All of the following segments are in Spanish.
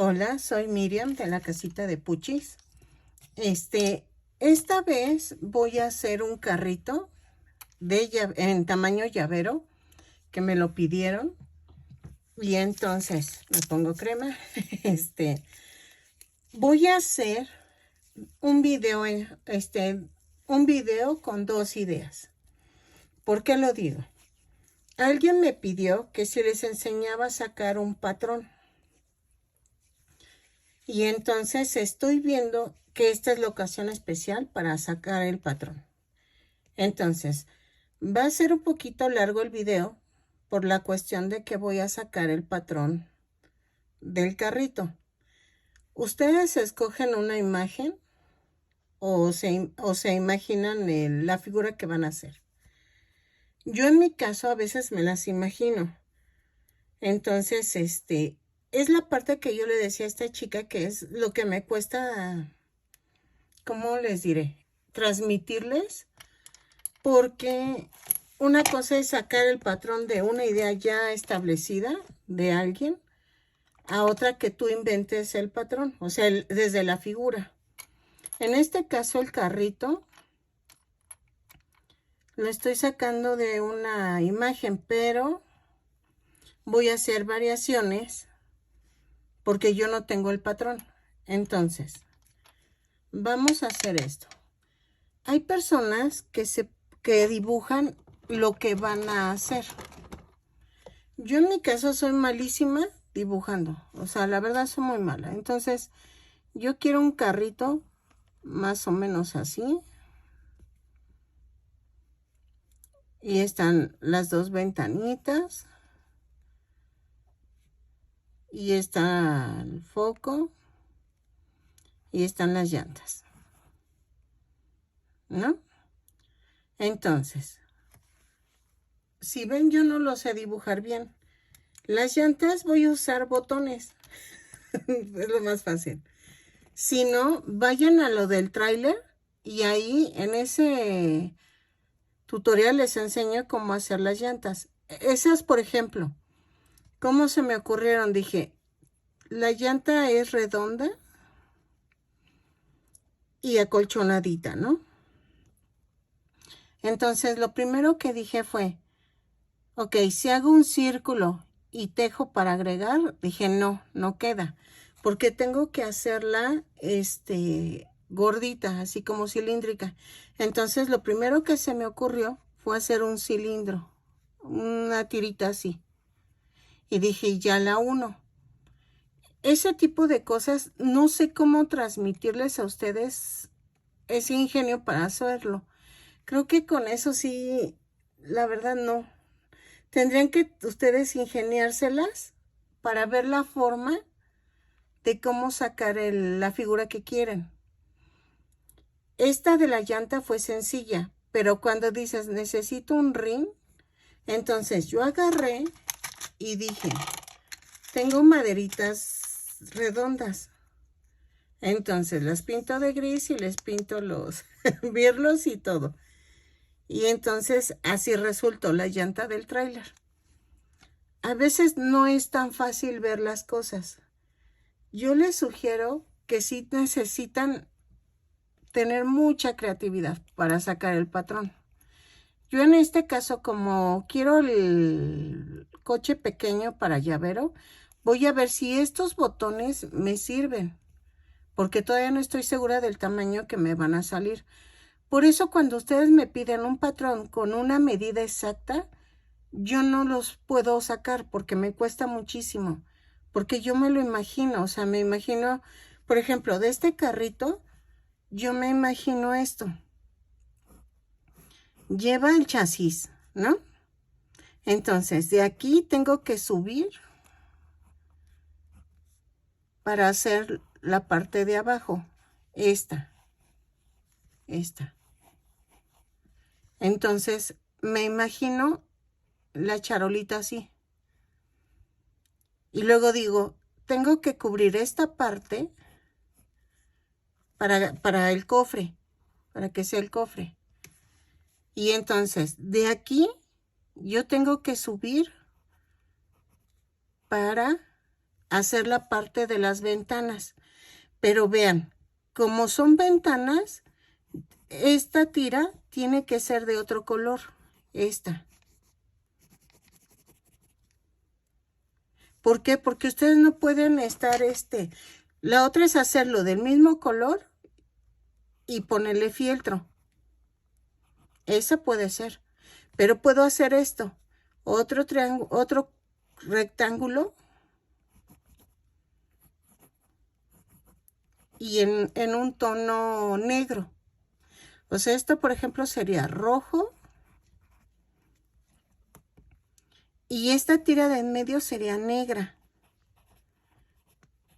Hola, soy Miriam de la casita de Puchis. Esta vez voy a hacer un carrito en tamaño llavero que me lo pidieron. Y entonces le pongo crema. Voy a hacer un video, un video con dos ideas. ¿Por qué lo digo? Alguien me pidió que si les enseñaba a sacar un patrón. Y entonces estoy viendo que esta es la ocasión especial para sacar el patrón. Entonces, va a ser un poquito largo el video por la cuestión de que voy a sacar el patrón del carrito. Ustedes escogen una imagen o se imaginan la figura que van a hacer. Yo en mi caso a veces me las imagino. Entonces, es la parte que yo le decía a esta chica que es lo que me cuesta, ¿cómo les diré? Transmitirles, porque una cosa es sacar el patrón de una idea ya establecida de alguien a otra que tú inventes el patrón, o sea, desde la figura. En este caso el carrito lo estoy sacando de una imagen, pero voy a hacer variaciones porque yo no tengo el patrón. Entonces, vamos a hacer esto. Hay personas que dibujan lo que van a hacer. Yo en mi caso soy malísima dibujando. O sea, la verdad soy muy mala. Entonces, yo quiero un carrito más o menos así. Y están las dos ventanitas. Y está el foco. Y están las llantas, ¿no? Entonces, si ven, yo no lo sé dibujar bien. Las llantas voy a usar botones. Es lo más fácil. Si no, vayan a lo del tráiler y ahí en ese tutorial les enseño cómo hacer las llantas. Esas, por ejemplo, ¿cómo se me ocurrieron? Dije, la llanta es redonda y acolchonadita, ¿no? Entonces, lo primero que dije fue, ok, si hago un círculo y tejo para agregar, dije, no queda, porque tengo que hacerla, gordita, así como cilíndrica. Entonces, lo primero que se me ocurrió fue hacer un cilindro, una tirita así. Y dije, ya la uno. Ese tipo de cosas, no sé cómo transmitirles a ustedes ese ingenio para hacerlo. Creo que con eso sí, la verdad no. Tendrían que ustedes ingeniárselas para ver la forma de cómo sacar la figura que quieren. Esta de la llanta fue sencilla, pero cuando dices necesito un ring, entonces yo agarré y dije, tengo maderitas redondas. Entonces las pinto de gris y les pinto los birlos y todo. Y entonces así resultó la llanta del tráiler. A veces no es tan fácil ver las cosas. Yo les sugiero que sí necesitan tener mucha creatividad para sacar el patrón. Yo en este caso, como quiero el coche pequeño para llavero, voy a ver si estos botones me sirven, porque todavía no estoy segura del tamaño que me van a salir. Por eso cuando ustedes me piden un patrón con una medida exacta, yo no los puedo sacar porque me cuesta muchísimo, porque yo me lo imagino, o sea, me imagino, por ejemplo, de este carrito, yo me imagino esto. Lleva el chasis, ¿no? Entonces, de aquí tengo que subir para hacer la parte de abajo, esta. Entonces, me imagino la charolita así. Y luego digo, tengo que cubrir esta parte para el cofre, para que sea el cofre. Y entonces, de aquí, yo tengo que subir para hacer la parte de las ventanas. Pero vean, como son ventanas, esta tira tiene que ser de otro color, esta. ¿Por qué? Porque ustedes no pueden estar La otra es hacerlo del mismo color y ponerle fieltro. Esa puede ser. Pero puedo hacer esto. Otro rectángulo. Y en un tono negro. O sea, esto, por ejemplo, sería rojo. Y esta tira de en medio sería negra.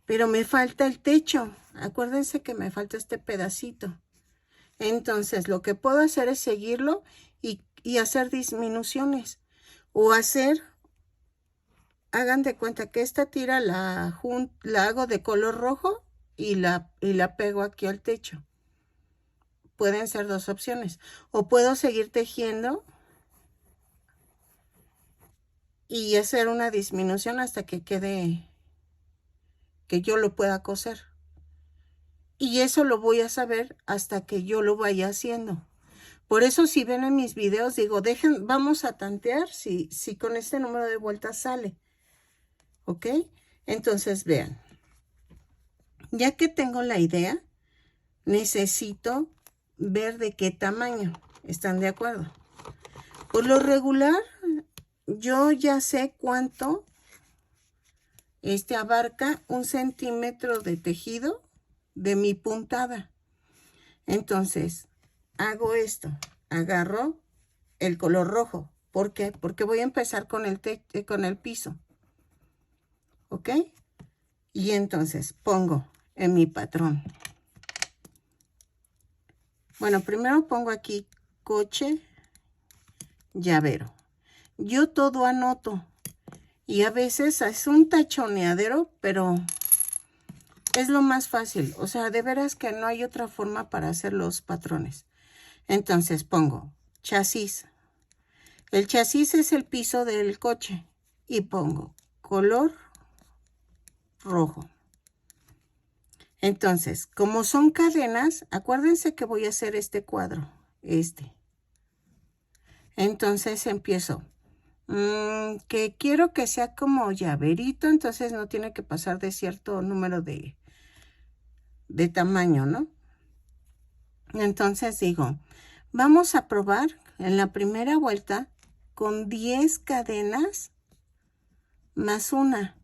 Pero me falta el techo. Acuérdense que me falta este pedacito. Entonces, lo que puedo hacer es seguirlo y hacer disminuciones. O hagan de cuenta que esta tira la hago de color rojo y la pego aquí al techo. Pueden ser dos opciones. O puedo seguir tejiendo y hacer una disminución hasta que quede, que yo lo pueda coser. Y eso lo voy a saber hasta que yo lo vaya haciendo. Por eso si ven en mis videos, digo, vamos a tantear si con este número de vueltas sale. ¿Ok? Entonces vean. Ya que tengo la idea, necesito ver de qué tamaño. ¿Están de acuerdo? Por lo regular, yo ya sé cuánto abarca 1 centímetro de tejido de mi puntada. Entonces, hago esto. Agarro el color rojo. ¿Por qué? Porque voy a empezar con el piso. ¿Ok? Y entonces pongo en mi patrón. Bueno, primero pongo aquí coche, llavero. Yo todo anoto. Y a veces es un tachoneadero, pero es lo más fácil. O sea, de veras que no hay otra forma para hacer los patrones. Entonces pongo chasis. El chasis es el piso del coche. Y pongo color rojo. Entonces, como son cadenas, acuérdense que voy a hacer este cuadro. Entonces empiezo. Que quiero que sea como llaverito, entonces no tiene que pasar de cierto número de tamaño, ¿no? Entonces digo, vamos a probar en la primera vuelta con 10 cadenas más una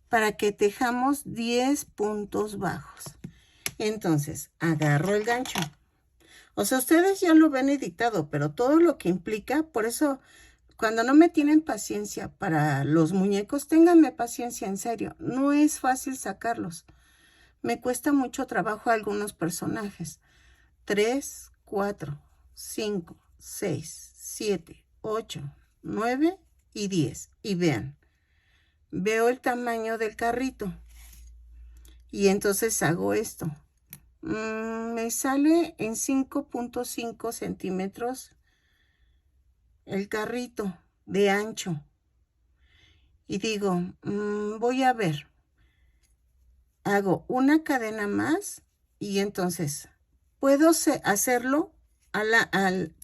para que tejamos 10 puntos bajos. Entonces agarro el gancho. O sea, ustedes ya lo ven editado, pero todo lo que implica, por eso cuando no me tienen paciencia para los muñecos, ténganme paciencia, en serio. No es fácil sacarlos. Me cuesta mucho trabajo a algunos personajes. 3, 4, 5, 6, 7, 8, 9 y 10. Y vean, veo el tamaño del carrito. Y entonces hago esto. Me sale en 5.5 centímetros el carrito de ancho. Y digo, voy a ver. Hago una cadena más y entonces puedo hacerlo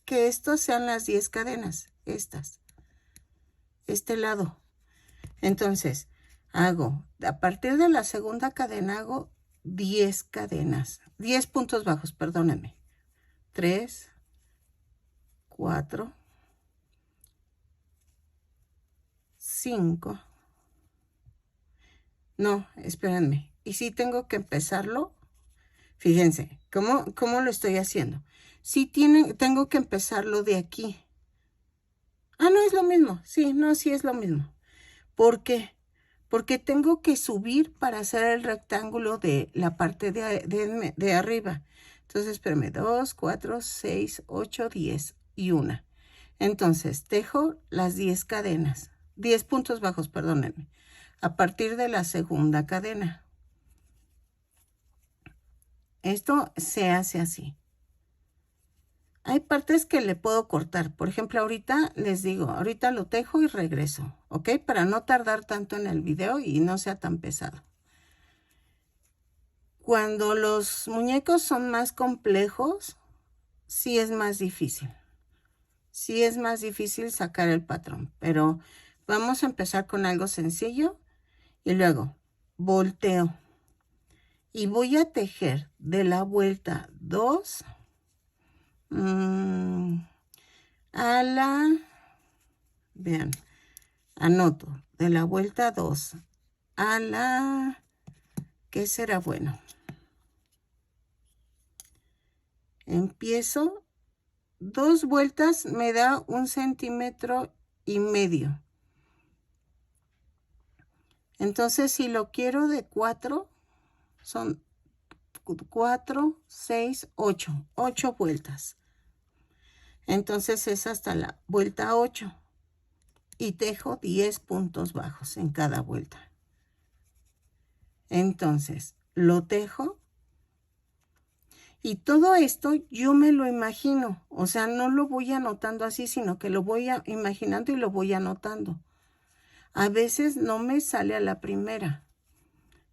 que estos sean las 10 cadenas, este lado. Entonces hago, a partir de la segunda cadena hago 10 cadenas, 10 puntos bajos, perdónenme. 3, 4, 5. No, espérenme. Y si tengo que empezarlo, fíjense, ¿cómo lo estoy haciendo? Si tengo que empezarlo de aquí. Ah, no es lo mismo. Sí, no, sí es lo mismo. ¿Por qué? Porque tengo que subir para hacer el rectángulo de la parte de arriba. Entonces, espérame, 2, 4, 6, 8, 10 y 1. Entonces, tejo las 10 cadenas, 10 puntos bajos, perdónenme, a partir de la segunda cadena. Esto se hace así. Hay partes que le puedo cortar. Por ejemplo, ahorita les digo, ahorita lo tejo y regreso, ¿ok? Para no tardar tanto en el video y no sea tan pesado. Cuando los muñecos son más complejos, sí es más difícil. Sí es más difícil sacar el patrón, pero vamos a empezar con algo sencillo y luego volteo. Y voy a tejer de la vuelta 2 a la, vean, anoto, de la vuelta 2 a la, ¿qué será bueno? Empiezo, 2 vueltas me da 1,5 centímetros. Entonces, si lo quiero de 4, son 4, 6, 8, 8 vueltas. Entonces es hasta la vuelta 8 y tejo 10 puntos bajos en cada vuelta. Entonces lo tejo y todo esto yo me lo imagino, o sea, no lo voy anotando así, sino que lo voy imaginando y lo voy anotando. A veces no me sale a la primera,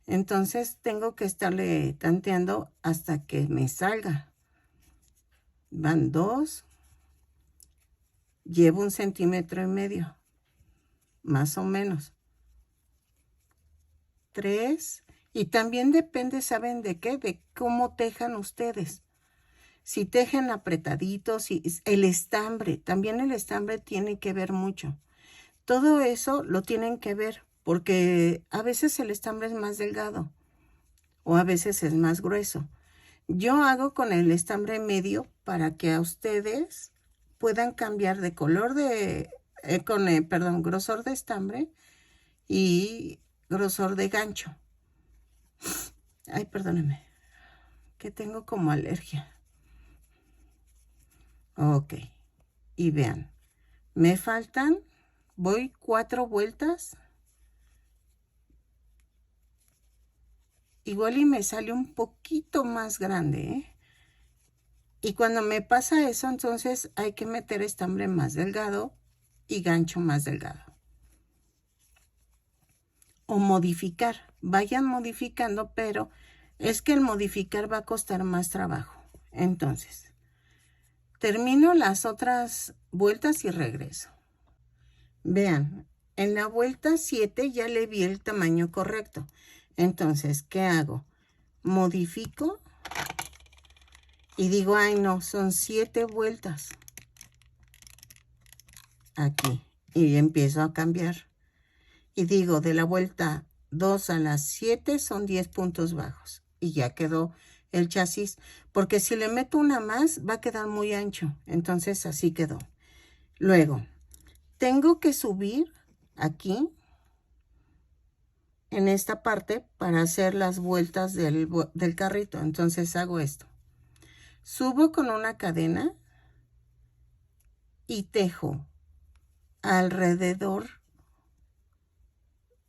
entonces tengo que estarle tanteando hasta que me salga. Van 2, llevo 1,5 centímetros, más o menos. 3, y también depende, ¿saben de qué? De cómo tejan ustedes. Si tejen apretaditos, si el estambre, también el estambre tiene que ver mucho. Todo eso lo tienen que ver, porque a veces el estambre es más delgado o a veces es más grueso. Yo hago con el estambre medio para que a ustedes puedan cambiar de color grosor de estambre y grosor de gancho. Ay, perdónenme, que tengo como alergia. Ok, y vean, me faltan, voy 4 vueltas. Igual y me sale un poquito más grande, ¿eh? Y cuando me pasa eso, entonces hay que meter estambre más delgado y gancho más delgado. O modificar, vayan modificando, pero es que el modificar va a costar más trabajo. Entonces, termino las otras vueltas y regreso. Vean, en la vuelta 7 ya le vi el tamaño correcto. Entonces, ¿qué hago? Modifico y digo, ay no, son 7 vueltas. Aquí. Y empiezo a cambiar. Y digo, de la vuelta 2 a las 7 son 10 puntos bajos. Y ya quedó el chasis. Porque si le meto una más, va a quedar muy ancho. Entonces, así quedó. Luego, tengo que subir aquí, en esta parte, para hacer las vueltas del carrito. Entonces, hago esto. Subo con una cadena y tejo alrededor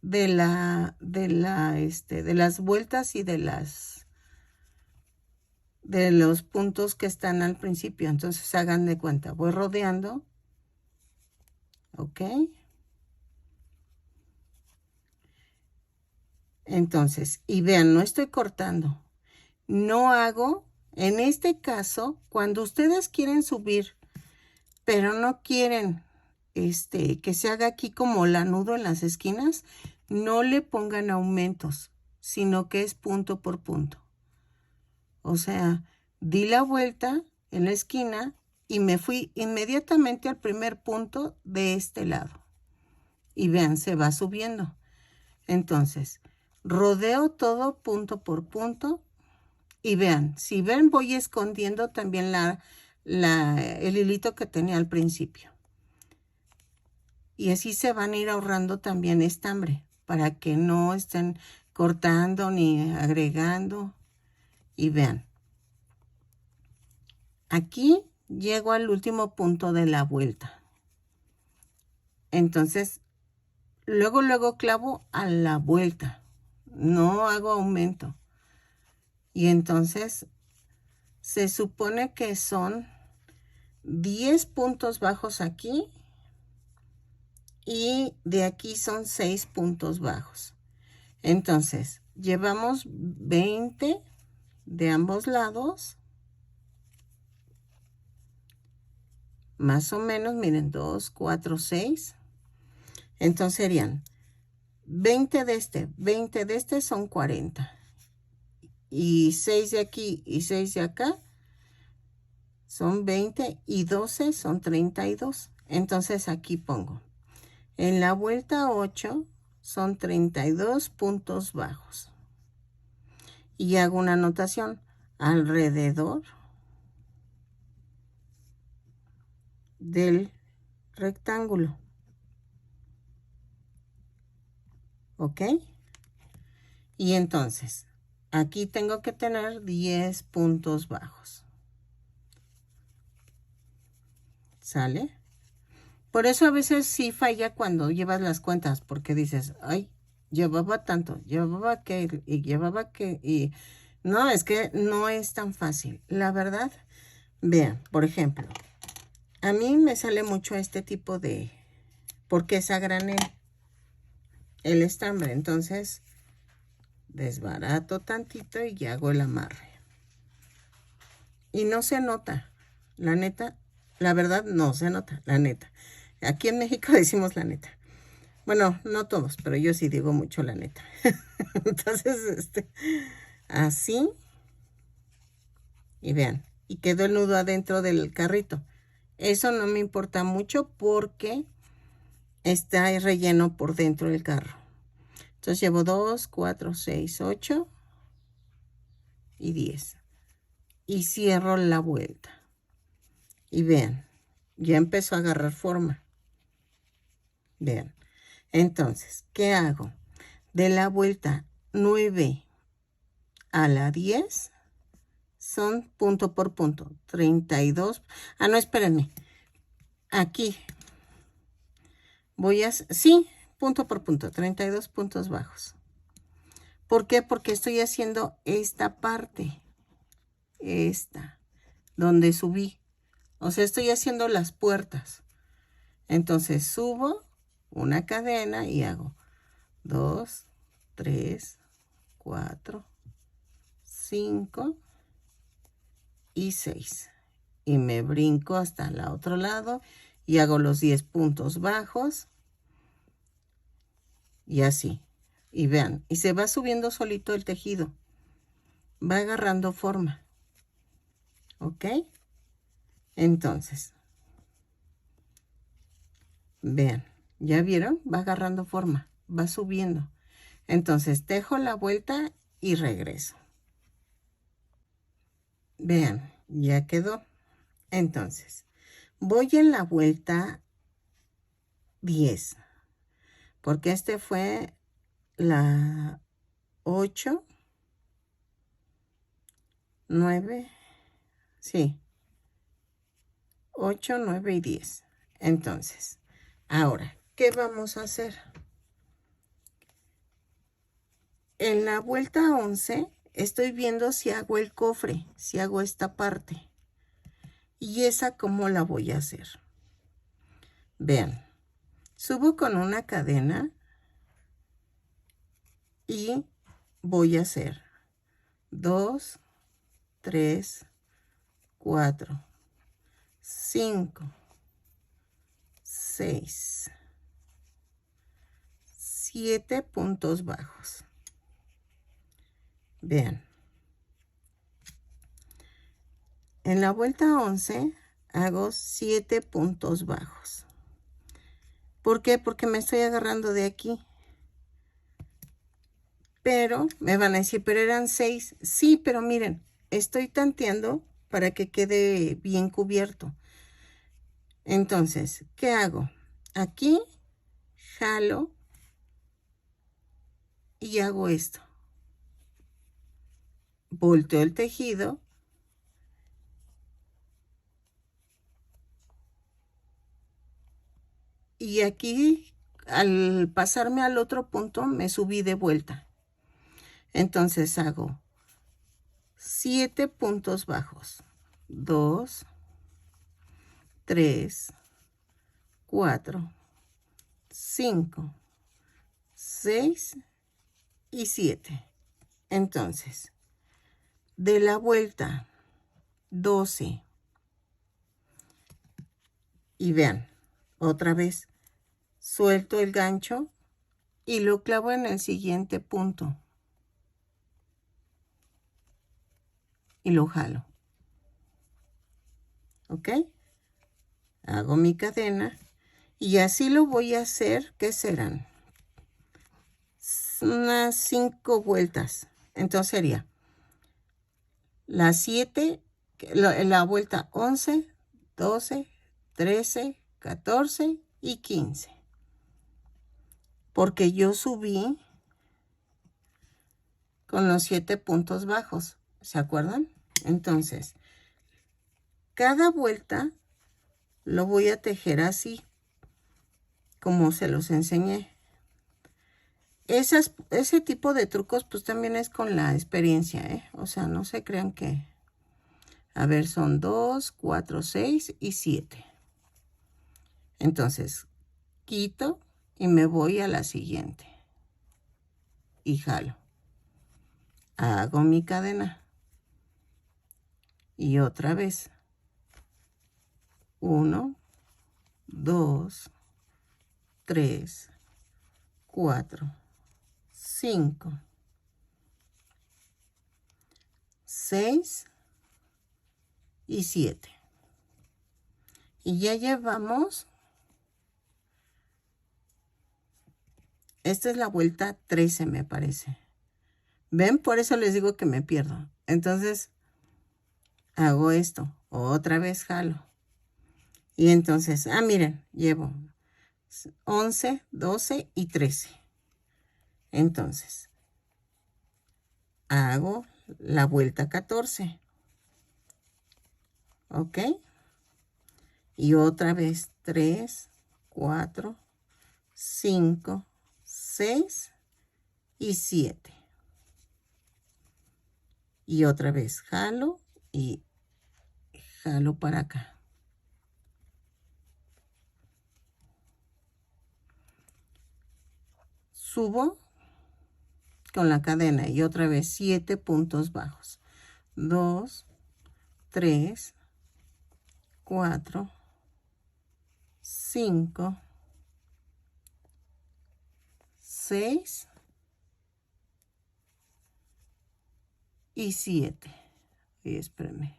de las vueltas y de los puntos que están al principio. Entonces hagan de cuenta, voy rodeando, ¿ok? Entonces, y vean, no estoy cortando, no hago, en este caso, cuando ustedes quieren subir, pero no quieren que se haga aquí como lanudo en las esquinas, no le pongan aumentos, sino que es punto por punto. O sea, di la vuelta en la esquina y me fui inmediatamente al primer punto de este lado. Y vean, se va subiendo. Entonces, rodeo todo punto por punto. Y vean, si ven, voy escondiendo también el hilito que tenía al principio. Y así se van a ir ahorrando también estambre para que no estén cortando ni agregando. Y vean, aquí llego al último punto de la vuelta. Entonces, luego clavo a la vuelta. No hago aumento. Y entonces, se supone que son 10 puntos bajos aquí y de aquí son 6 puntos bajos. Entonces, llevamos 20 de ambos lados. Más o menos, miren, 2, 4, 6. Entonces serían 20 de este son 40. Y 6 de aquí y 6 de acá son 20 y 12 son 32. Entonces aquí pongo, en la vuelta 8 son 32 puntos bajos. Y hago una anotación alrededor del rectángulo. ¿Ok? Y entonces, aquí tengo que tener 10 puntos bajos. ¿Sale? Por eso a veces sí falla cuando llevas las cuentas, porque dices, ay, llevaba tanto, llevaba que, y llevaba que, y no, es que no es tan fácil. La verdad, vean, por ejemplo, a mí me sale mucho este tipo de, porque es a granel el estambre, entonces desbarato tantito y ya hago el amarre. Y no se nota, la neta, la verdad no se nota, la neta. Aquí en México decimos la neta. Bueno, no todos, pero yo sí digo mucho la neta. Entonces, así. Y vean, y quedó el nudo adentro del carrito. Eso no me importa mucho porque está relleno por dentro del carro. Entonces llevo 2, 4, 6, 8 y 10. Y cierro la vuelta. Y vean, ya empezó a agarrar forma. Vean. Entonces, ¿qué hago? De la vuelta 9 a la 10 son punto por punto. 32. Ah, no, espérenme. Aquí voy a... Sí, punto por punto. 32 puntos bajos. ¿Por qué? Porque estoy haciendo esta parte. Esta. Donde subí. O sea, estoy haciendo las puertas. Entonces subo una cadena y hago 2, 3, 4, 5 y 6. Y me brinco hasta el otro lado y hago los 10 puntos bajos. Y así. Y vean, y se va subiendo solito el tejido. Va agarrando forma. ¿Ok? Entonces, vean, ¿ya vieron? Va agarrando forma, va subiendo. Entonces, dejo la vuelta y regreso. Vean, ya quedó. Entonces, voy en la vuelta 10, porque este fue la 8, 9, sí, 8, 9 y 10. Entonces, ahora, ¿qué vamos a hacer? En la vuelta 11 estoy viendo si hago el cofre, si hago esta parte. Y esa, ¿cómo la voy a hacer? Vean, subo con una cadena y voy a hacer 2, 3, 4, 5, 6, 7 puntos bajos. Vean. En la vuelta 11 hago 7 puntos bajos. ¿Por qué? Porque me estoy agarrando de aquí. Pero me van a decir, pero eran 6. Sí, pero miren, estoy tanteando para que quede bien cubierto. Entonces, ¿qué hago? Aquí jalo y hago esto. Volteo el tejido. Y aquí, al pasarme al otro punto, me subí de vuelta. Entonces hago 7 puntos bajos. 2, 3, 4, 5, 6 y 7. Entonces, de la vuelta 12, y vean, otra vez, suelto el gancho y lo clavo en el siguiente punto. Y lo jalo. ¿Ok? Hago mi cadena. Y así lo voy a hacer, ¿qué serán? Unas 5 vueltas. Entonces sería las 7, la vuelta 11, 12, 13, 14 y 15. Porque yo subí con los 7 puntos bajos. ¿Se acuerdan? Entonces, cada vuelta lo voy a tejer así, como se los enseñé. Ese tipo de trucos pues también es con la experiencia, ¿eh? O sea, no se crean que... A ver, son 2, 4, 6 y 7. Entonces, quito y me voy a la siguiente. Y jalo. Hago mi cadena. Y otra vez. 1, 2, 3, 4, 5, 6 y 7. Y ya llevamos, esta es la vuelta 13 me parece. ¿Ven? Por eso les digo que me pierdo. Entonces, hago esto. Otra vez jalo. Y entonces, miren, llevo 11, 12 y 13. Entonces, hago la vuelta 14. ¿Ok? Y otra vez 3, 4, 5, 6 y 7. Y otra vez jalo y jalo para acá. Subo con la cadena y otra vez 7 puntos bajos. 2, 3, 4, 5, 6 y 7. Y espérenme.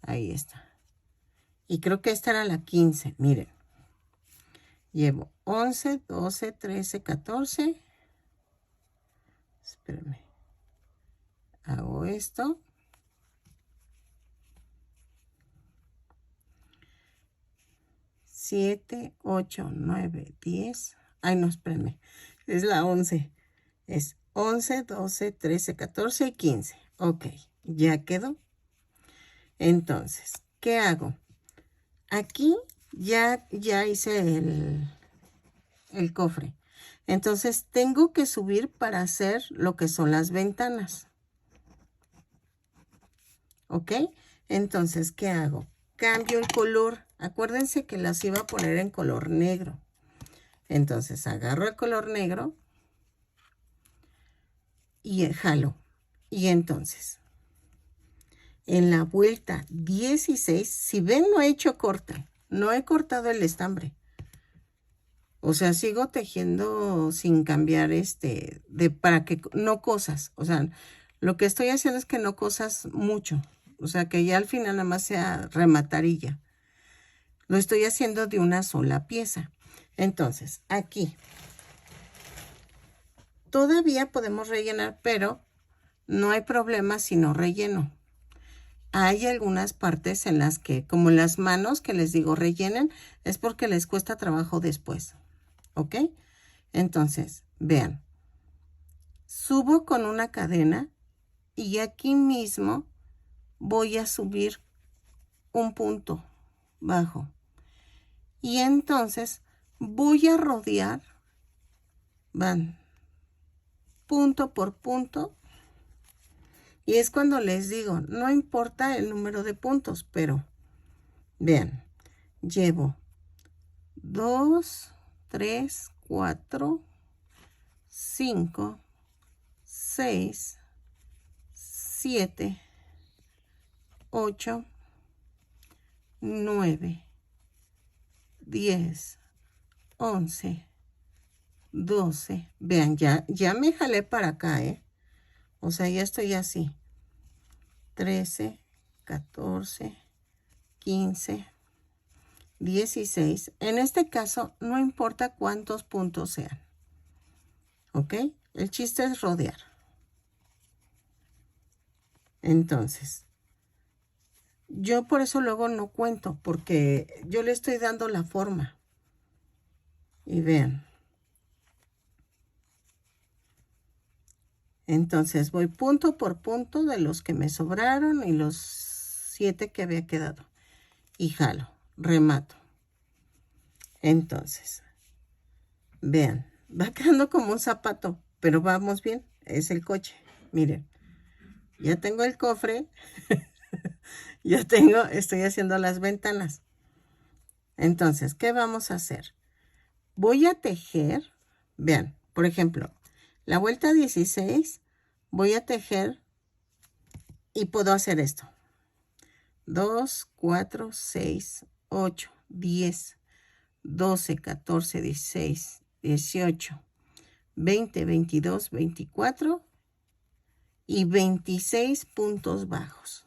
Ahí está. Y creo que esta era la 15. Miren. Llevo 11, 12, 13, 14. Espérenme. Hago esto. 7, 8, 9, 10. Ay, no, espérenme. Es la 11. Es 11, 12, 13, 14 y 15. Ok, ya quedó. Entonces, ¿qué hago? Aquí ya hice el cofre. Entonces, tengo que subir para hacer lo que son las ventanas. ¿Ok? Entonces, ¿qué hago? Cambio el color. Acuérdense que las iba a poner en color negro. Entonces, agarro el color negro y jalo. Y entonces, en la vuelta 16, si ven, no he hecho corte. No he cortado el estambre. O sea, sigo tejiendo sin cambiar para que no cosas. O sea, lo que estoy haciendo es que no cosas mucho. O sea, que ya al final nada más sea rematarilla. Lo estoy haciendo de una sola pieza. Entonces, aquí. Todavía podemos rellenar, pero no hay problema si no relleno. Hay algunas partes en las que, como las manos que les digo rellenen, es porque les cuesta trabajo después. ¿Ok? Entonces, vean. Subo con una cadena y aquí mismo voy a subir un punto bajo. Y entonces voy a rodear, van punto por punto. Y es cuando les digo, no importa el número de puntos, pero Vean, llevo 2, 3, 4, 5, 6, 7, 8, 9, 10, 11, 12. Vean, ya me jalé para acá, O sea, ya estoy así. 13, 14, 15, 16. En este caso, no importa cuántos puntos sean. ¿Ok? El chiste es rodear. Entonces, yo por eso luego no cuento, porque yo le estoy dando la forma. Y vean. Entonces voy punto por punto de los que me sobraron y los 7 que había quedado. Y jalo, remato. Entonces, vean, va quedando como un zapato, pero vamos bien, es el coche. Miren, ya tengo el cofre, estoy haciendo las ventanas. Entonces, ¿qué vamos a hacer? Voy a tejer, vean, por ejemplo, la vuelta 16, voy a tejer y puedo hacer esto. 2, 4, 6, 8, 10, 12, 14, 16, 18, 20, 22, 24 y 26 puntos bajos.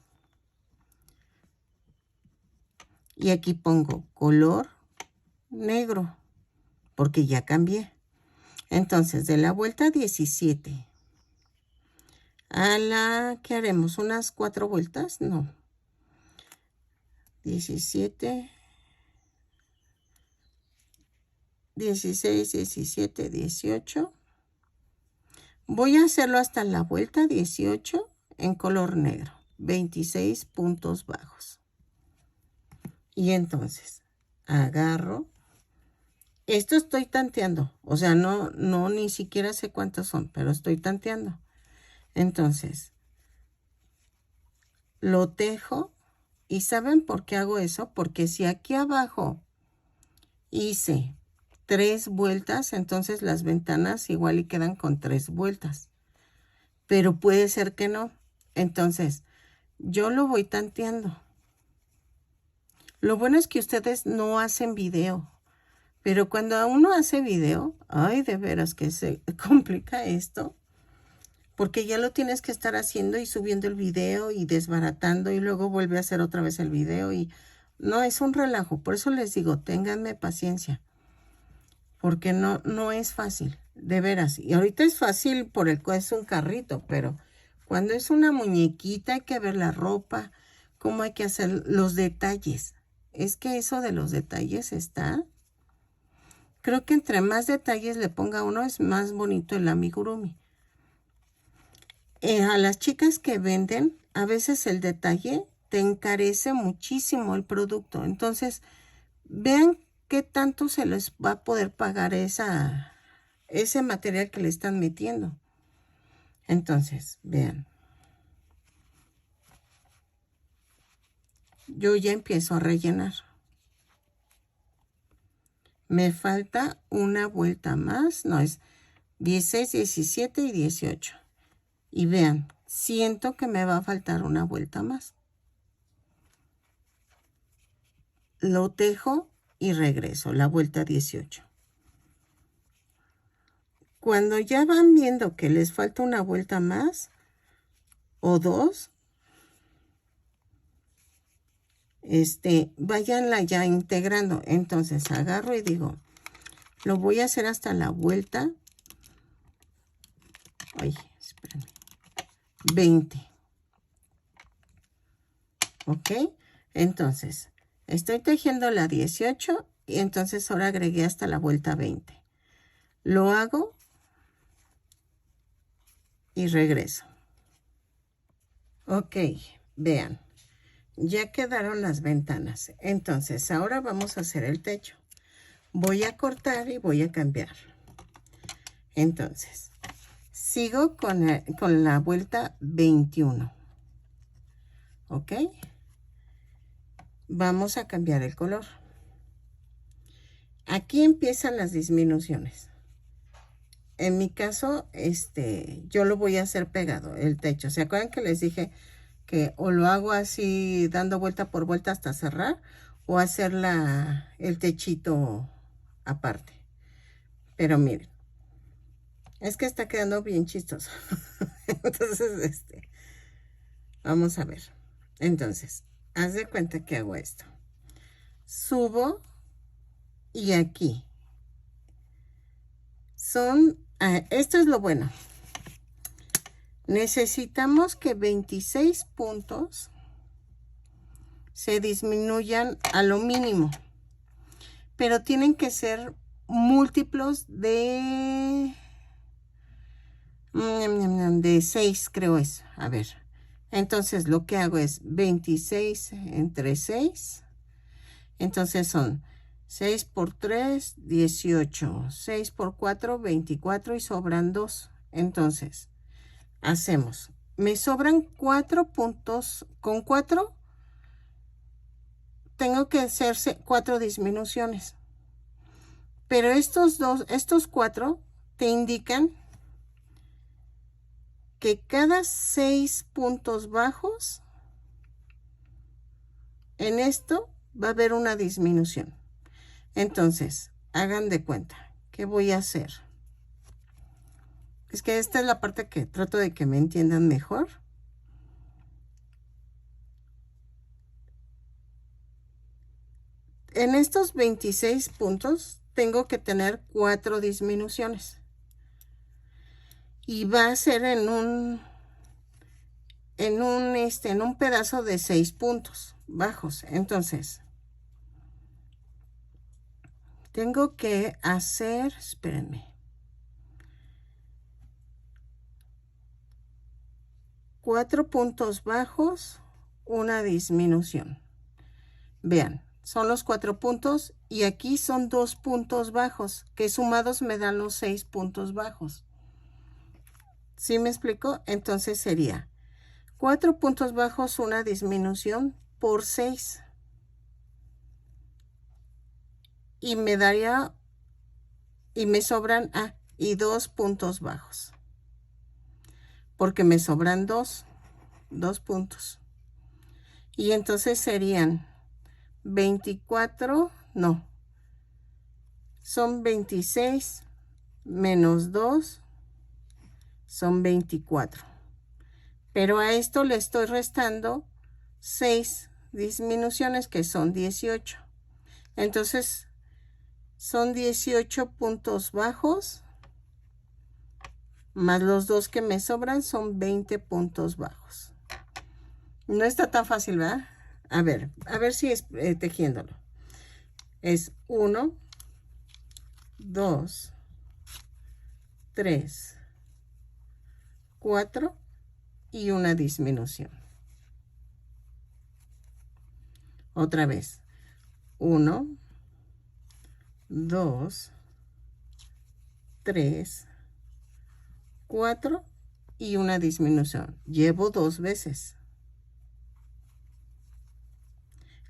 Y aquí pongo color negro, porque ya cambié. Entonces, de la vuelta 17 a la, ¿qué haremos? ¿Unas 4 vueltas? No. 17, 16, 17, 18. Voy a hacerlo hasta la vuelta 18 en color negro. 26 puntos bajos. Y entonces, agarro. Esto estoy tanteando. O sea, no ni siquiera sé cuántos son, pero estoy tanteando. Entonces, lo tejo. ¿Y saben por qué hago eso? Porque si aquí abajo hice 3 vueltas, entonces las ventanas igual y quedan con 3 vueltas. Pero puede ser que no. Entonces, yo lo voy tanteando. Lo bueno es que ustedes no hacen video. Pero cuando uno hace video, ay, de veras que se complica esto. Porque ya lo tienes que estar haciendo y subiendo el video y desbaratando y luego vuelve a hacer otra vez el video y no, es un relajo. Por eso les digo, ténganme paciencia. Porque no es fácil, de veras. Y ahorita es fácil por el cual es un carrito, pero cuando es una muñequita hay que ver la ropa, cómo hay que hacer los detalles. Es que eso de los detalles está... Creo que entre más detalles le ponga uno es más bonito el amigurumi. A las chicas que venden, a veces el detalle te encarece muchísimo el producto. Entonces, vean qué tanto se les va a poder pagar ese material que le están metiendo. Entonces, vean. Yo ya empiezo a rellenar. Me falta una vuelta más. No, es 16, 17 y 18. Y vean, siento que me va a faltar una vuelta más. Lo tejo y regreso, la vuelta 18. Cuando ya van viendo que les falta una vuelta más o 2, váyanla ya integrando. Entonces agarro y digo, lo voy a hacer hasta la vuelta. Ay, espérenme. 20. ¿Ok? Entonces, estoy tejiendo la 18 y entonces ahora agregué hasta la vuelta 20. Lo hago y regreso. Ok, vean. Ya quedaron las ventanas. Entonces, ahora vamos a hacer el techo. Voy a cortar y voy a cambiar. Entonces, sigo con la vuelta 21. ¿Ok? vamos a cambiar el color. Aquí empiezan las disminuciones. En mi caso, yo lo voy a hacer pegado, el techo. ¿Se acuerdan que les dije que o lo hago así dando vuelta por vuelta hasta cerrar, o hacer el techito aparte? Pero miren, es que está quedando bien chistoso. Entonces, vamos a ver. Entonces, haz de cuenta que hago esto. Subo y aquí esto es lo bueno. Necesitamos que 26 puntos se disminuyan a lo mínimo, pero tienen que ser múltiplos de 6, creo es. A ver, entonces lo que hago es 26 entre 6. Entonces son 6 por 3, 18. 6 por 4, 24 y sobran 2. Entonces, hacemos. Me sobran 4 puntos. Con 4 tengo que hacerse 4 disminuciones. Pero estos 4 te indican que cada 6 puntos bajos, en esto va a haber una disminución. Entonces, hagan de cuenta. ¿Qué voy a hacer? Es que esta es la parte que trato de que me entiendan mejor. En estos 26 puntos tengo que tener 4 disminuciones. Y va a ser en un pedazo de 6 puntos bajos. Entonces, tengo que hacer, espérenme, 4 puntos bajos, una disminución. Vean, son los 4 puntos y aquí son 2 puntos bajos, que sumados me dan los 6 puntos bajos. ¿Sí me explico? Entonces sería 4 puntos bajos, una disminución por 6. Y me daría, y me sobran, y 2 puntos bajos. Porque me sobran 2 puntos. Y entonces serían 24, no, son 26 menos 2, son 24. Pero a esto le estoy restando 6 disminuciones, que son 18. Entonces, son 18 puntos bajos, más los 2 que me sobran, son 20 puntos bajos. No está tan fácil, ¿verdad? A ver si es tejiéndolo. Es 1, 2, 3, 4 y una disminución. Otra vez. 1, 2, 3, 4 y una disminución. Llevo 2 veces.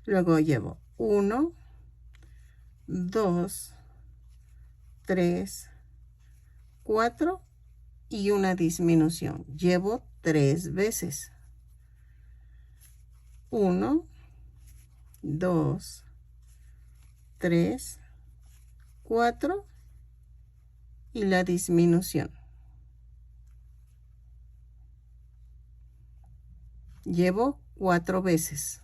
Luego llevo 1, 2, 3, 4 y una disminución. Llevo 3 veces. 1, 2, 3, 4 y la disminución. Llevo 4 veces.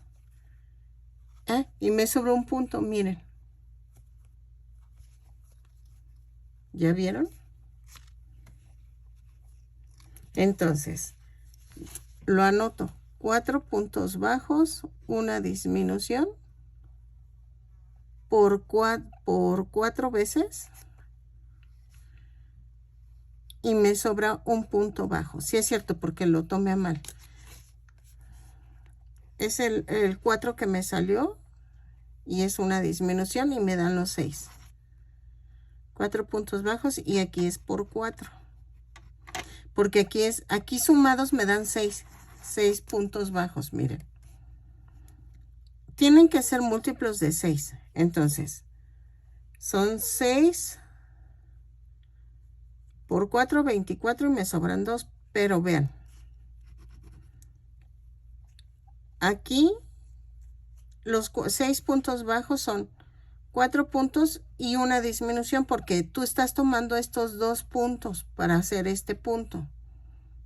Y me sobró un punto, miren. ¿Ya vieron? Entonces, lo anoto. 4 puntos bajos, una disminución por 4 veces. Y me sobra un punto bajo. Sí es cierto, porque lo tomé a mal. Es el 4 que me salió. Y es una disminución y me dan los 6. 4 puntos bajos y aquí es por 4. Porque aquí sumados me dan 6 puntos bajos, miren. tienen que ser múltiplos de 6. Entonces, son 6 por 4, 24 y me sobran 2. Pero vean, aquí los 6 puntos bajos son 4 puntos y una disminución porque tú estás tomando estos 2 puntos para hacer este punto,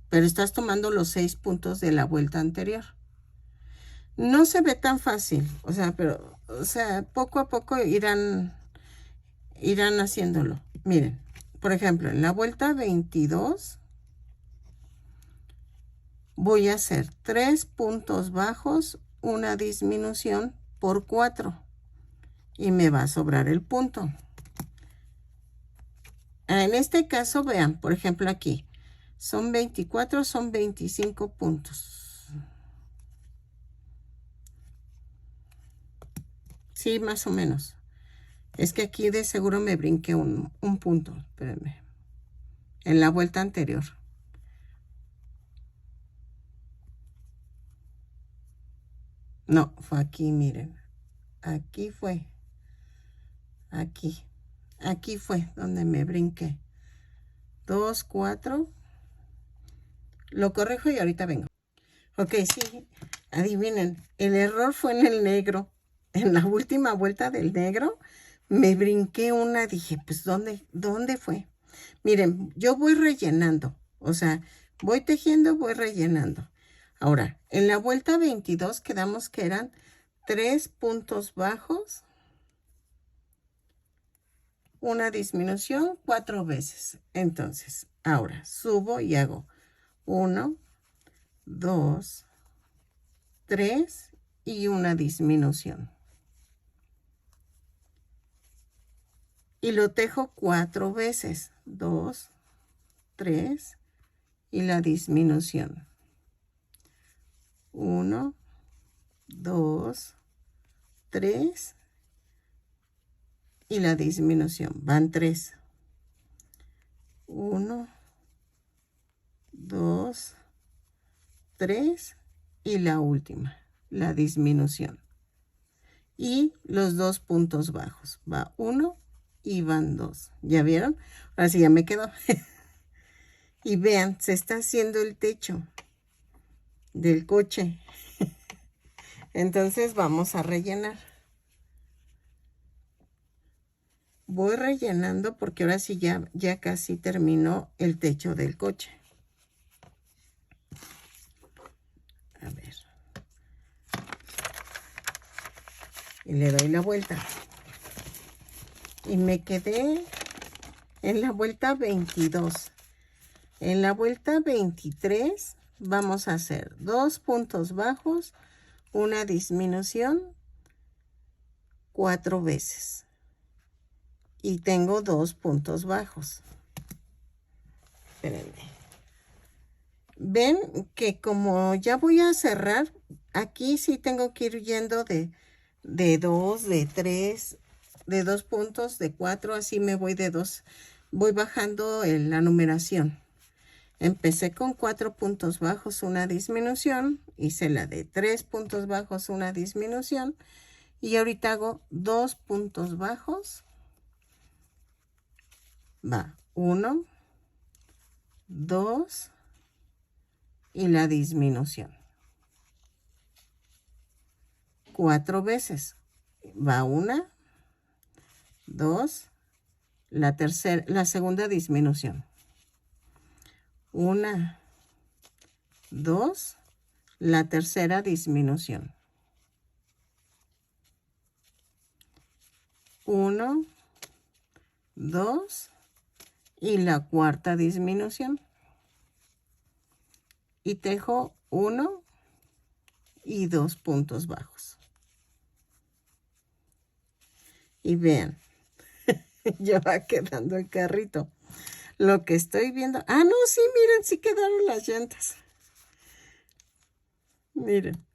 pero estás tomando los 6 puntos de la vuelta anterior. No se ve tan fácil, pero poco a poco irán haciéndolo. Miren, por ejemplo, en la vuelta 22 voy a hacer 3 puntos bajos, una disminución por 4 y me va a sobrar el punto. En este caso, vean, por ejemplo aquí, son 24, son 25 puntos. Sí, más o menos. Es que aquí de seguro me brinqué un punto, espérenme, en la vuelta anterior. No, fue aquí, miren. Aquí fue. Aquí. Aquí fue donde me brinqué. 2, 4. Lo corrijo y ahorita vengo. Ok, sí. Adivinen, el error fue en el negro. En la última vuelta del negro me brinqué una. Dije, pues, ¿dónde fue? Miren, yo voy rellenando. Voy tejiendo, voy rellenando. Ahora, en la vuelta 22 quedamos que eran 3 puntos bajos, una disminución 4 veces. Entonces, ahora subo y hago 1, 2, 3 y una disminución. Y lo tejo 4 veces. 2, 3 y la disminución. 1, 2, 3 y la disminución. Van 3. 1, 2, 3 y la última, la disminución. Y los 2 puntos bajos. Va 1 y van 2. ¿Ya vieron? Ahora sí ya me quedó. Y vean, se está haciendo el techo del coche. Entonces vamos a rellenar. Voy rellenando porque ahora sí ya casi terminó el techo del coche. A ver. Y le doy la vuelta. Y me quedé en la vuelta 22. En la vuelta 23 vamos a hacer 2 puntos bajos, una disminución 4 veces. Y tengo 2 puntos bajos. Espérenme. Ven que como ya voy a cerrar, aquí sí tengo que ir yendo de 2, de 3, de 2 puntos, de 4, así me voy de 2. Voy bajando la numeración. Empecé con 4 puntos bajos, una disminución. Hice la de 3 puntos bajos, una disminución. Y ahorita hago 2 puntos bajos. Va 1, 2 y la disminución. 4 veces. Va 1, 2, la segunda disminución. 1, 2, la tercera disminución. 1, 2 y la cuarta disminución. Y tejo 1 y 2 puntos bajos. Y vean, ya va quedando el carrito. Lo que estoy viendo. Ah, no, sí, miren, sí quedaron las llantas. Miren.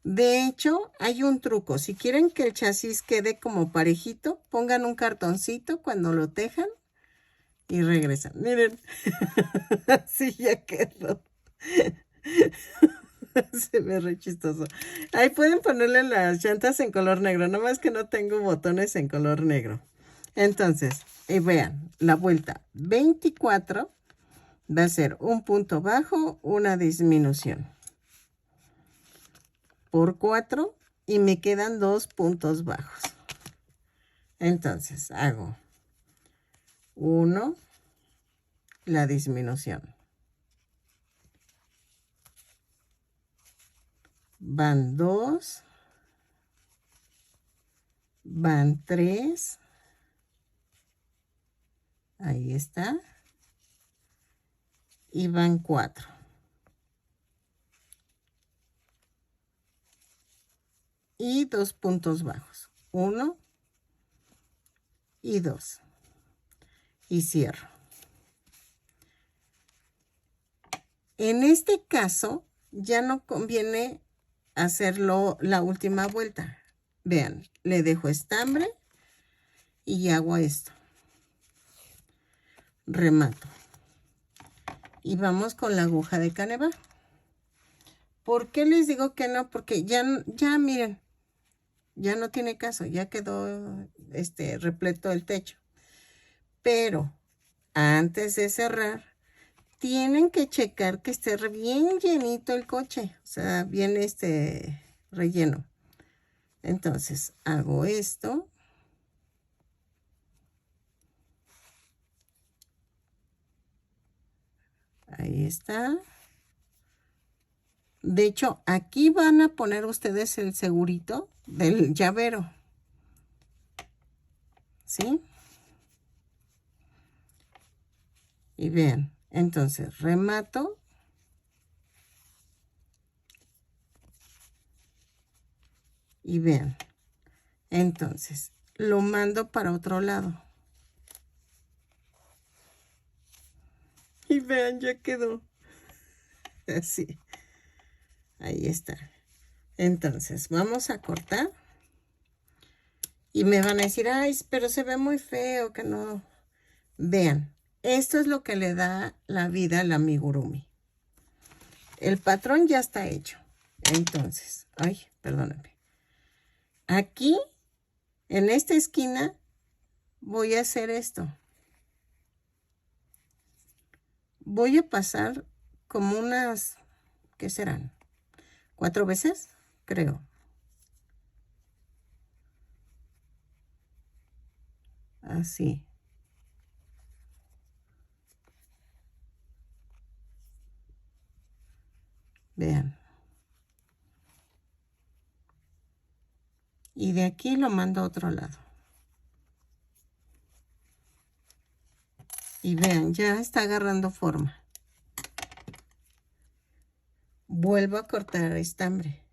De hecho, hay un truco. Si quieren que el chasis quede como parejito, pongan un cartoncito cuando lo tejan y regresan. Miren, así ya quedó. Se ve re chistoso. Ahí pueden ponerle las llantas en color negro, nomás que no tengo botones en color negro. Entonces, vean, la vuelta 24 va a ser un punto bajo, una disminución por 4 y me quedan 2 puntos bajos. Entonces, hago 1, la disminución. Van 2, van 3, ahí está, y van 4. Y 2 puntos bajos, 1 y 2. Y cierro. En este caso, ya no conviene hacerlo la última vuelta. Vean, le dejo estambre y hago esto. Remato. Y vamos con la aguja de caneva. ¿Por qué les digo que no? Porque ya miren, ya no tiene caso, ya quedó repleto el techo. Pero antes de cerrar, tienen que checar que esté bien llenito el coche, o sea, bien relleno. Entonces, hago esto. Ahí está. De hecho, aquí van a poner ustedes el segurito del llavero. ¿Sí? Y vean, entonces remato. Y vean, entonces lo mando para otro lado. Y vean, ya quedó. Así. Ahí está. Entonces, vamos a cortar. Y me van a decir, ay, pero se ve muy feo que no. Vean, esto es lo que le da la vida al amigurumi. El patrón ya está hecho. Entonces, ay, perdóname. Aquí, en esta esquina, voy a hacer esto. Voy a pasar como unas, ¿qué serán? 4 veces, creo. Así. Vean. Y de aquí lo mando a otro lado. Y vean, ya está agarrando forma. Vuelvo a cortar estambre.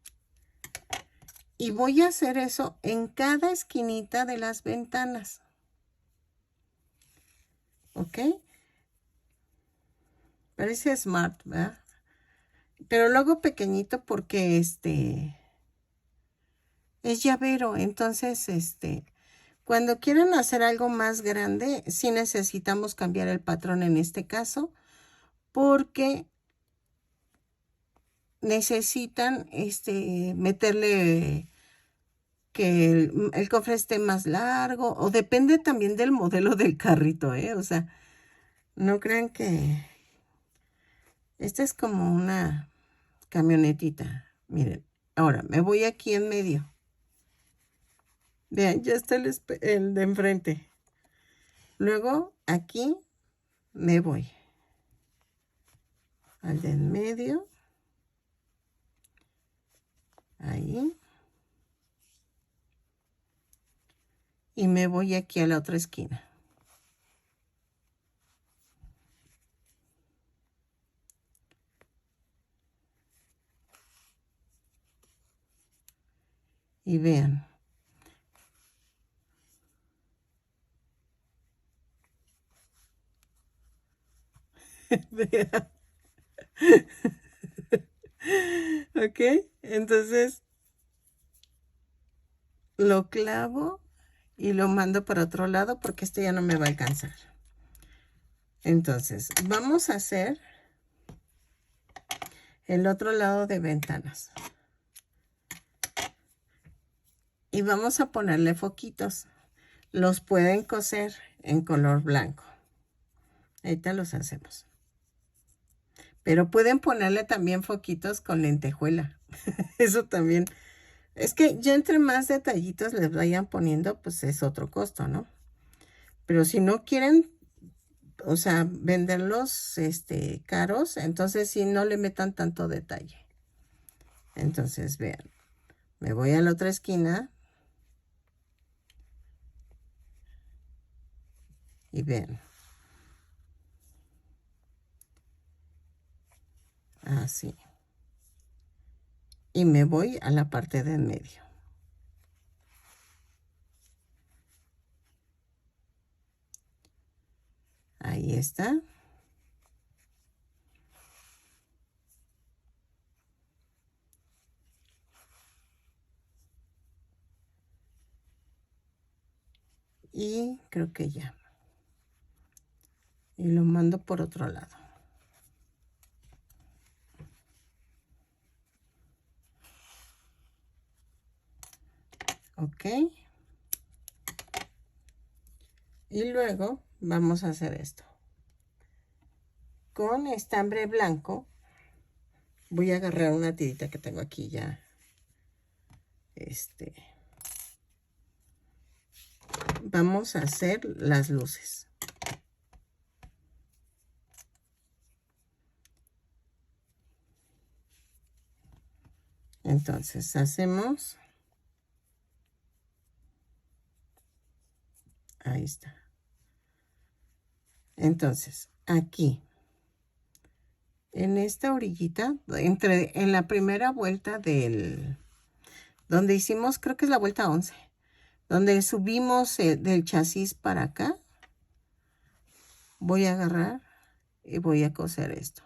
Y voy a hacer eso en cada esquinita de las ventanas. ¿Ok? Parece smart, ¿verdad? Pero lo hago pequeñito porque es llavero. Entonces, cuando quieran hacer algo más grande, sí necesitamos cambiar el patrón en este caso, porque necesitan meterle que el cofre esté más largo, o depende también del modelo del carrito, o sea, no crean que esta es como una camionetita. Miren, ahora me voy aquí en medio. Vean, ya está el de enfrente. Luego aquí me voy al de en medio. Ahí. Y me voy aquí a la otra esquina. Y vean. Vean. Ok, entonces lo clavo y lo mando para otro lado porque este ya no me va a alcanzar. Entonces, vamos a hacer el otro lado de ventanas. Y vamos a ponerle foquitos. Los pueden coser en color blanco. Ahorita los hacemos. Pero pueden ponerle también foquitos con lentejuela. Eso también. Es que ya entre más detallitos les vayan poniendo, pues es otro costo, ¿no? Pero si no quieren, o sea, venderlos caros, entonces sí no le metan tanto detalle. Entonces, vean. Me voy a la otra esquina. Y vean. Así. Y me voy a la parte de en medio. Ahí está. Y creo que ya. Y lo mando por otro lado. Ok. Y luego vamos a hacer esto. Con estambre blanco voy a agarrar una tirita que tengo aquí ya. Vamos a hacer las luces. Entonces hacemos. Ahí está. Entonces, aquí, en esta orillita, en la primera vuelta donde hicimos, creo que es la vuelta 11, donde subimos del chasis para acá, voy a agarrar y voy a coser esto.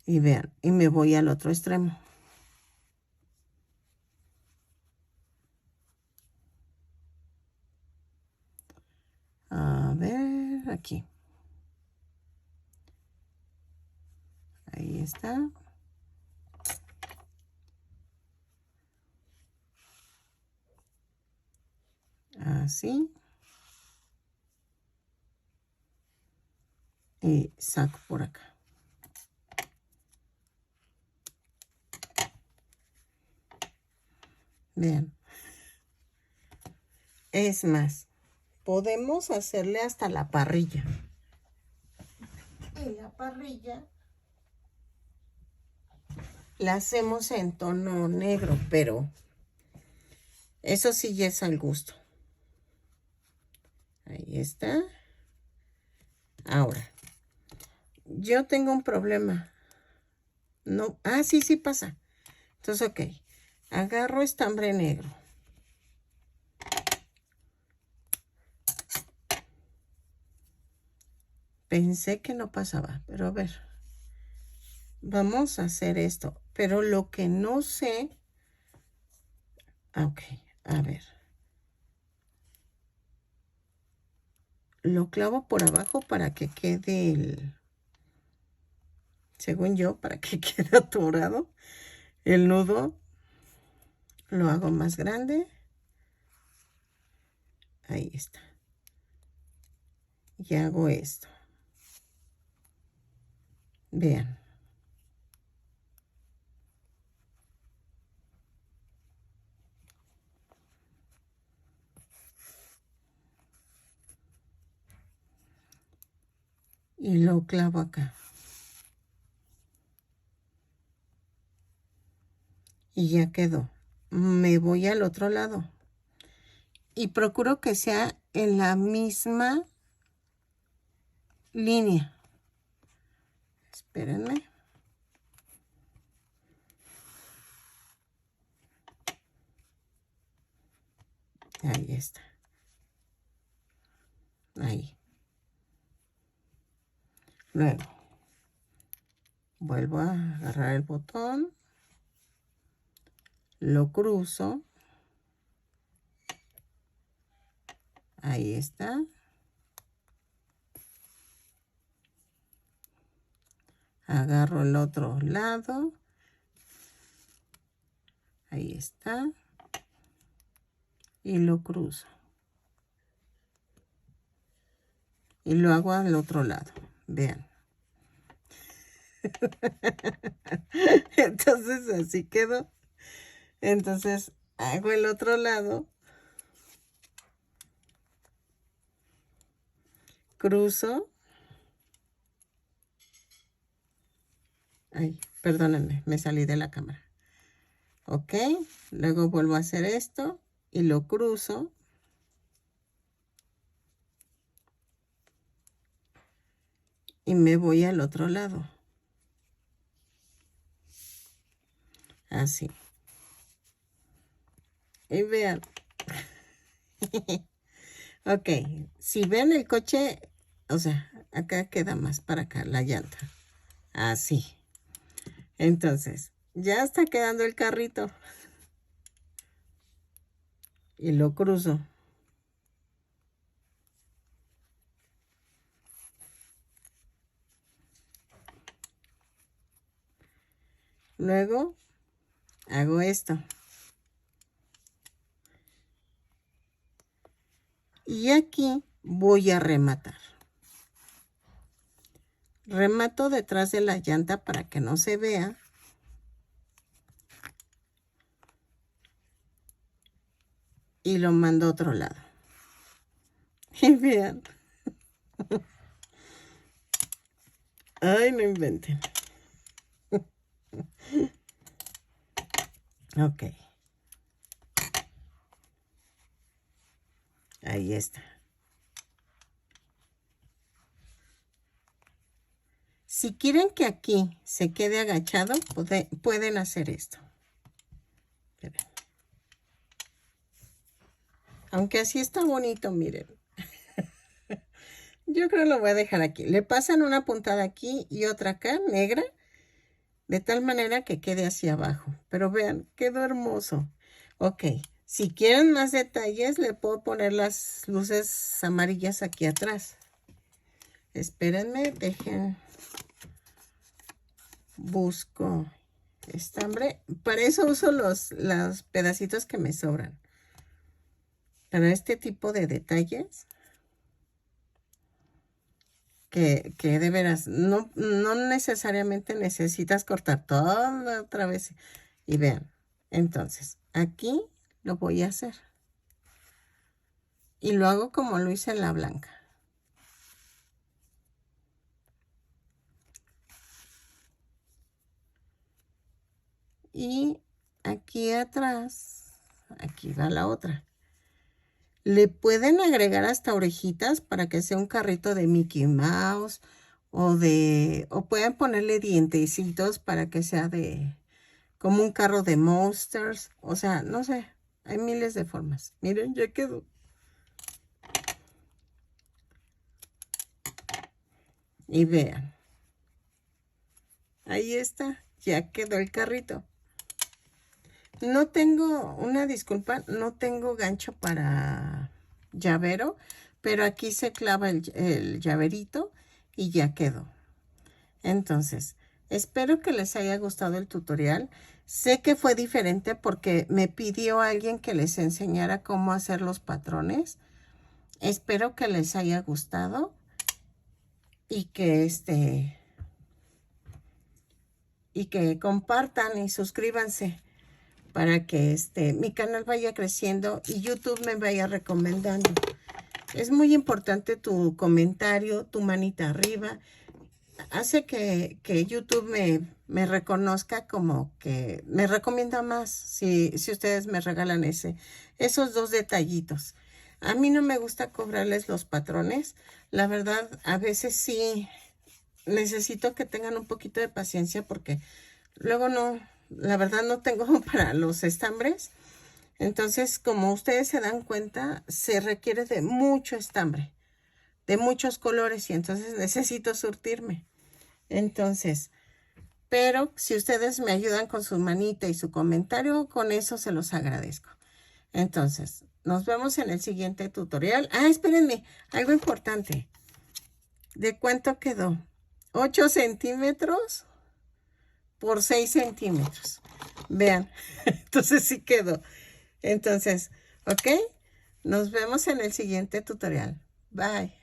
Y vean, y me voy al otro extremo. A ver, aquí. Ahí está. Así. Y saco por acá. Vean. Es más, podemos hacerle hasta la parrilla. Y la parrilla la hacemos en tono negro, pero eso sí ya es al gusto. Ahí está. Ahora, yo tengo un problema. No, sí pasa. Entonces, ok. Agarro estambre negro. Pensé que no pasaba, pero a ver. Vamos a hacer esto. Pero lo que no sé... Ok, a ver. Lo clavo por abajo para que quede según yo, para que quede atorado. El nudo lo hago más grande. Ahí está. Y hago esto. Vean. Y lo clavo acá. Y ya quedó. Me voy al otro lado. Y procuro que sea en la misma línea. Espérenme. Ahí está. Ahí. Luego, vuelvo a agarrar el botón. lo cruzo. Ahí está. Agarro el otro lado. Ahí está. Y lo cruzo. Y lo hago al otro lado. Vean. Entonces así quedó. Entonces hago el otro lado. Cruzo. Ay, perdónenme, me salí de la cámara. Ok, luego vuelvo a hacer esto y lo cruzo. Y me voy al otro lado. Así. Y vean. Ok, si ven el coche, o sea, acá queda más para acá la llanta. Así. Entonces, ya está quedando el carrito. Y lo cruzo. Luego, hago esto. Y aquí voy a rematar. Remato detrás de la llanta para que no se vea. Y lo mando a otro lado. Y vean. Ay, no inventen. Ok. Ahí está. Si quieren que aquí se quede agachado, pueden hacer esto. Esperen. Aunque así está bonito, miren. Yo creo que lo voy a dejar aquí. Le pasan una puntada aquí y otra acá, negra, de tal manera que quede hacia abajo. Pero vean, quedó hermoso. Ok, si quieren más detalles, le puedo poner las luces amarillas aquí atrás. Espérenme, dejen. Busco estambre. Para eso uso los pedacitos que me sobran. Para este tipo de detalles. Que de veras, no necesariamente necesitas cortar todo otra vez. Y vean, entonces, aquí lo voy a hacer. Y lo hago como lo hice en la blanca. Y aquí atrás, aquí va la otra. Le pueden agregar hasta orejitas para que sea un carrito de Mickey Mouse o pueden ponerle dientecitos para que sea como un carro de Monsters. O sea, no sé, hay miles de formas. Miren, ya quedó. Y vean. Ahí está, ya quedó el carrito. No tengo, una disculpa, no tengo gancho para llavero, pero aquí se clava el llaverito y ya quedó. Entonces, espero que les haya gustado el tutorial. Sé que fue diferente porque me pidió alguien que les enseñara cómo hacer los patrones. Espero que les haya gustado y que compartan y suscríbanse para que mi canal vaya creciendo y YouTube me vaya recomendando. Es muy importante tu comentario, tu manita arriba. Hace que YouTube me reconozca, como que me recomienda más si ustedes me regalan esos dos detallitos. A mí no me gusta cobrarles los patrones. La verdad, a veces sí necesito que tengan un poquito de paciencia porque luego la verdad no tengo para los estambres. Entonces, como ustedes se dan cuenta, se requiere de mucho estambre, de muchos colores y entonces necesito surtirme. Entonces, Pero si ustedes me ayudan con su manita y su comentario, con eso se los agradezco. Entonces, nos vemos en el siguiente tutorial. Ah, espérenme, algo importante. ¿De cuánto quedó? 8 centímetros por 6 centímetros. Vean, entonces sí quedó. Entonces, ¿ok? Nos vemos en el siguiente tutorial. Bye.